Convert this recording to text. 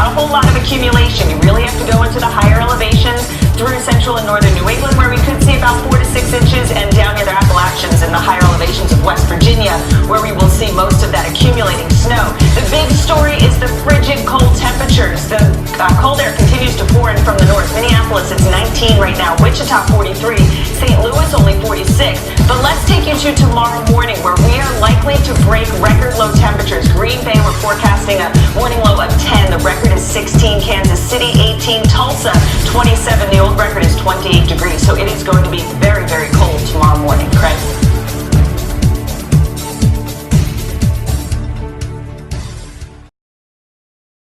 not a whole lot of accumulation. You really have to go into the higher elevations through central and northern New England, where we could see about 4 to 6 inches, and down near the Appalachians and the higher elevations of West Virginia, where we will see most of that accumulating snow. The big story is the frigid cold temperatures. The cold air continues to pour in from the north. Minneapolis, it's 19 right now. Wichita, 43. St. Louis, only 46. But let's take you to tomorrow morning, where we are likely to break record low temperatures. Green Bay, we're forecasting a morning low of 10. The record is 16. Kansas City, 18. Tulsa, 27. The old record is 28 degrees. So it is going to be very, very cold tomorrow morning. Craig?